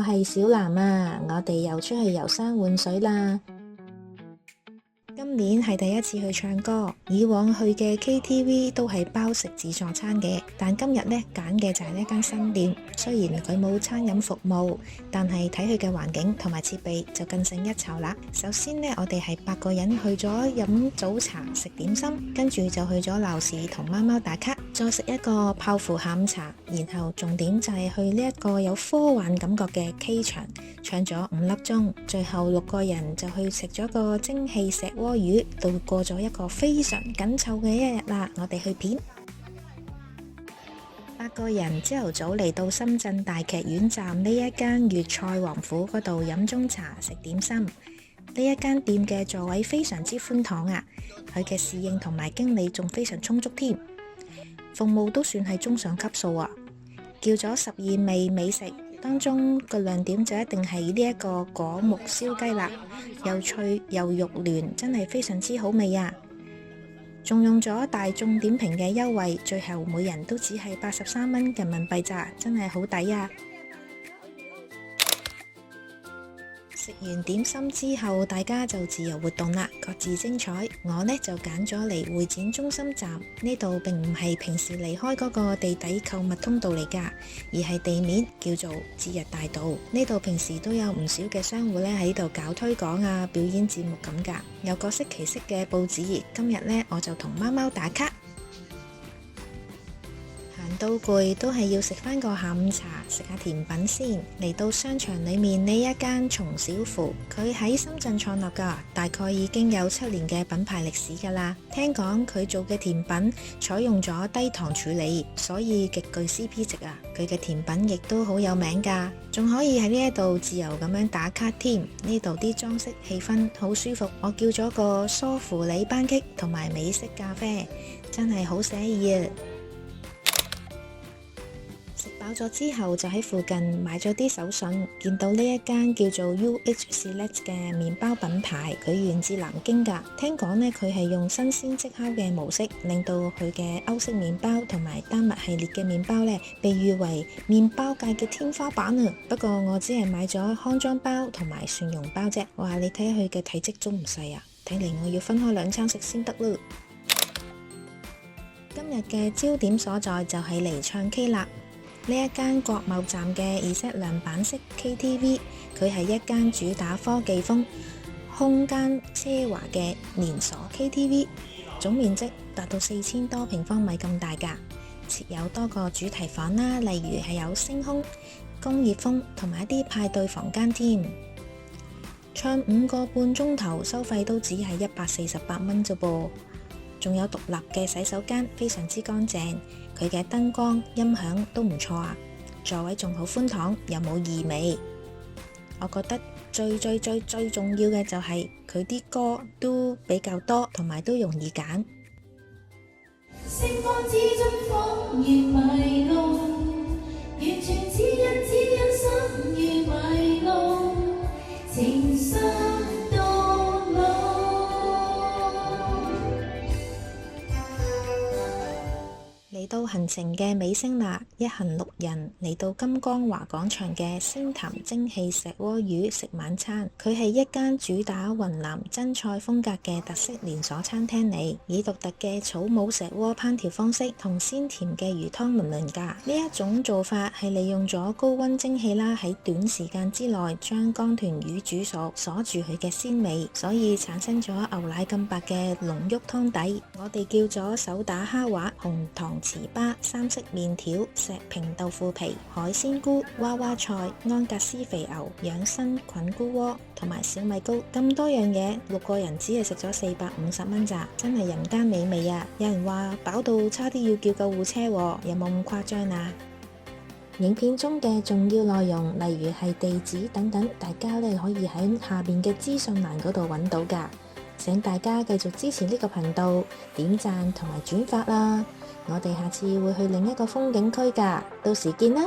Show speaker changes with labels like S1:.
S1: 係小藍啊，我哋又出去遊山玩水啦。今年係第一次去唱歌，以往去嘅 KTV 都係包食自助餐嘅，但今日呢揀嘅就係呢間新店。雖然佢冇餐飲服務，但係睇佢嘅環境同埋設備就更勝一籌啦。首先呢，我哋係8個人去咗飲早茶、食點心，跟住就去咗鬧市同貓貓打卡，再食一個泡芙下午茶，然後重點就係去呢一個有科幻感覺嘅 K 場，唱咗5粒鐘，最後6個人就去食咗個蒸汽石鍋魚，度過咗一個非常緊湊嘅一日啦。我哋去片8個人朝頭早嚟到深圳大劇院站呢一間粵菜王府嗰度飲中茶食點心。呢一間店嘅座位非常之寬敞啊，佢嘅侍應同埋經理仲非常充足添，服務都算係中上級數啊。叫咗12味美食，當中個亮點就一定係呢一個果木燒雞啦，又脆又肉嫩，真係非常之好味啊！仲用咗大眾點評嘅優惠，最後每人都只係83蚊人民幣咋，真係好抵啊！食完點心之後，大家就自由活動啦，各自精彩。我呢就揀咗嚟會展中心站，呢度並唔係平時離開嗰個地底購物通道嚟噶，而係地面，叫做節日大道。呢度平時都有唔少嘅商戶呢喺度搞推廣啊、表演節目咁噶，有各式其式嘅佈置。今日呢，我就同貓貓打卡。到攰都係要食翻個下午茶，食下甜品先。嚟到商場裏面呢一間松小芙，佢喺深圳創立噶，大概已經有7年嘅品牌歷史噶啦。聽講佢做嘅甜品採用咗低糖處理，所以極具 CP 值啊。佢嘅甜品亦都好有名噶，仲可以喺呢一度自由咁樣打卡添。呢度啲裝飾氣氛好舒服，我叫咗個梳芙梨班戟同埋美式咖啡，真係好寫意啊！食飽咗之後就喺附近買咗啲手信，見到呢一間叫做 UH Select 嘅麵包品牌，佢源自南京噶。聽講呢，佢係用新鮮即烤嘅模式，令到佢嘅歐式麵包同埋丹麥系列嘅麵包呢，被譽為麵包界嘅天花板啊！不過我只係買咗康莊包同埋蒜蓉包啫。哇，你睇下佢嘅體積都唔細啊！睇嚟我要分開2餐食先得咯。今日嘅焦點所在就係嚟唱 K 啦。呢一間國貿站嘅Z亮版式 KTV， 佢係一間主打科技風、空間奢華嘅連鎖 KTV， 總面積達到4000多平方米咁大㗎，設有多個主題房啦，例如係有星空、工業風同埋一啲派對房間添。唱5個半鐘頭，收費都只係148蚊啫噃。仲有獨立嘅洗手間，非常之乾淨。佢嘅燈光、音響都唔錯啊，座位仲好寬敞，又冇異味。我覺得最重要嘅就係佢啲歌都比較多，同埋都容易揀。星光之中恍如迷路，完全只因心如迷路，情深到老。嚟到行程嘅尾聲啦，一行6人嚟到金光華廣場嘅星潭蒸汽石鍋魚食晚餐。佢係一間主打雲南真菜風格嘅特色連鎖餐廳嚟，以獨特嘅草母石鍋烹調方式同鮮甜嘅魚湯聞名㗎。呢一種做法係利用咗高溫蒸汽啦，喺短時間之內將江豚魚煮熟，鎖住佢嘅鮮味，所以產生咗牛奶咁白嘅濃郁湯底。我哋叫咗手打蝦滑、紅糖糍粑、三色麵條、石屏豆腐皮、海鮮菇、娃娃菜、安格斯肥牛、養生菌菇鍋同埋小米糕，咁多樣嘢，6個人只係食咗450蚊咋，真係人間美味啊！有人話飽到差啲要叫救護車喎，有冇咁誇張啊？影片中嘅重要內容，例如係地址等等，大家呢可以喺下邊嘅資訊欄嗰度揾到㗎。請大家繼續支持呢個頻道，點讚同埋轉發啦！我哋下次會去另一個風景區㗎，到時見啦！